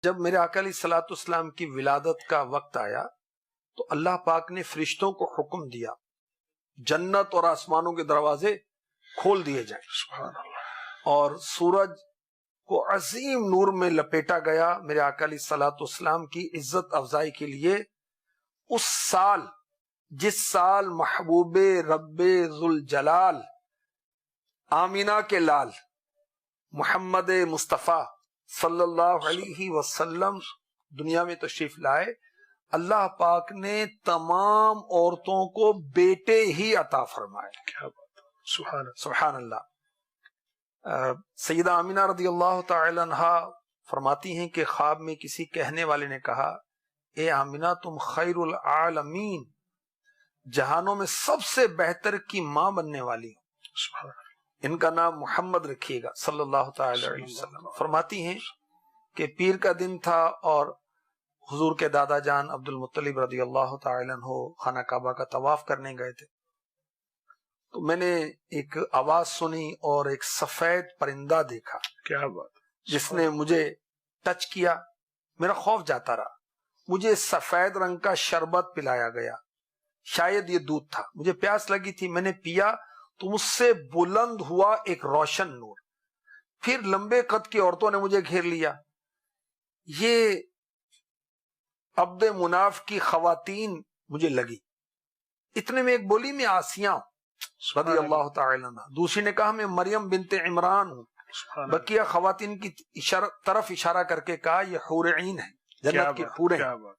جب میرے آقا علیہ الصلوۃ والسلام کی ولادت کا وقت آیا تو اللہ پاک نے فرشتوں کو حکم دیا جنت اور آسمانوں کے دروازے کھول دیے جائیں، سبحان اللہ، اور سورج کو عظیم نور میں لپیٹا گیا میرے آقا علیہ الصلوۃ والسلام کی عزت افزائی کے لیے۔ اس سال جس سال محبوب رب ذوالجلال آمینہ کے لال محمد مصطفیٰ صلی اللہ علیہ وسلم دنیا میں تشریف لائے، اللہ پاک نے تمام عورتوں کو بیٹے ہی عطا فرمائے۔ کیا بات ہے، سبحان اللہ، سبحان اللہ۔ سیدہ آمینہ رضی اللہ تعالی عنہا فرماتی ہیں کہ خواب میں کسی کہنے والے نے کہا، اے آمینہ تم خیر العالمین، جہانوں میں سب سے بہتر کی ماں بننے والی ہو، سبحان اللہ، ان کا نام محمد رکھیے گا صلی اللہ تعالی علیہ وسلم۔ فرماتی ہیں کہ پیر کا دن تھا اور حضور کے دادا جان عبد المطلب رضی اللہ تعالی عنہ خانہ کعبہ کا طواف کرنے گئے تھے، تو میں نے ایک آواز سنی اور ایک سفید پرندہ دیکھا کیا بات، جس نے مجھے ٹچ کیا، میرا خوف جاتا رہا۔ مجھے سفید رنگ کا شربت پلایا گیا، شاید یہ دودھ تھا، مجھے پیاس لگی تھی، میں نے پیا تو مجھ سے بلند ہوا ایک روشن نور، پھر لمبے قد کی عورتوں نے مجھے گھیر لیا۔ یہ عبد مناف کی خواتین مجھے لگی، اتنے میں ایک بولی میں آسیہ رضی اللہ تعالی عنہ، دوسری نے کہا میں مریم بنت عمران ہوں، سبحان اللہ، بقیہ خواتین کی طرف اشارہ کر کے کہا یہ حور عین ہے، جنت کی حوریں۔ کیا بات،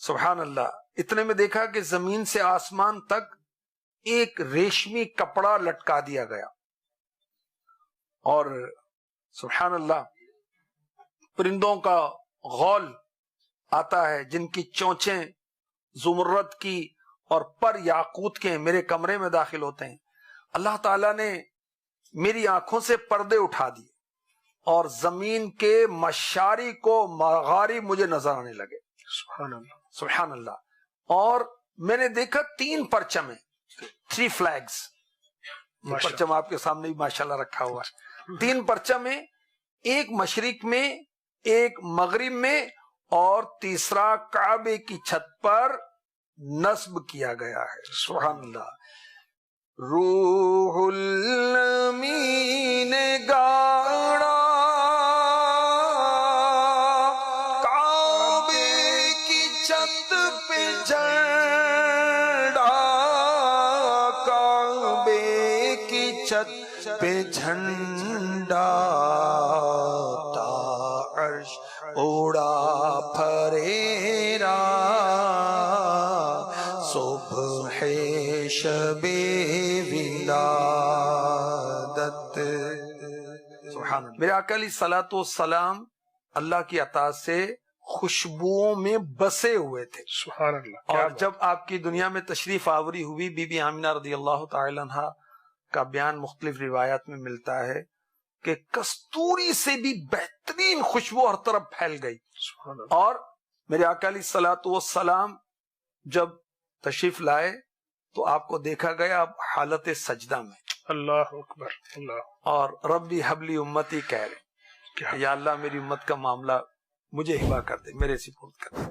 سبحان اللہ۔ اتنے میں دیکھا کہ زمین سے آسمان تک ایک ریشمی کپڑا لٹکا دیا گیا، اور سبحان اللہ پرندوں کا غول آتا ہے جن کی چونچیں زمرد کی اور پر یاقوت کے میرے کمرے میں داخل ہوتے ہیں۔ اللہ تعالیٰ نے میری آنکھوں سے پردے اٹھا دیے اور زمین کے مشارق و مغارب مجھے نظر آنے لگے، سبحان اللہ، سبحان اللہ۔ اور میں نے دیکھا 3 پرچمیں، 3 فلیگز، پرچم آپ کے سامنے بھی ماشاءاللہ رکھا ہوا ہے، 3 پرچمیں، ایک مشرق میں، ایک مغرب میں، اور تیسرا کعبے کی چھت پر نصب کیا گیا ہے، سبحان اللہ۔ روح الامین گاڑا کعبے کی چھت پہ جھنڈا، کعبے کی چھت پہ جھنڈا، تا عرش اڑا پھریرا، صبح شب ولادت۔ سبحان اللہ۔ میرے آقا علیہ الصلوۃ والسلام اللہ کی عطا سے خوشبوؤں میں بسے ہوئے تھے، سبحان اللہ، اور جب آپ کی دنیا میں تشریف آوری ہوئی، بی بی آمینہ رضی اللہ تعالی عنہا کا بیان مختلف روایات میں ملتا ہے کہ کستوری سے بھی بہترین خوشبو ہر طرف پھیل گئی، سبحان اللہ، اور میرے آقا علیہ الصلوۃ والسلام جب تشریف لائے تو آپ کو دیکھا گیا حالت سجدہ میں، اللہ اکبر، اللہ، اور ربی حبلی امتی کہہ رہے ہیں، یا اللہ میری امت کا معاملہ مجھے ہبا کر دے، میرے سپرد کر دے۔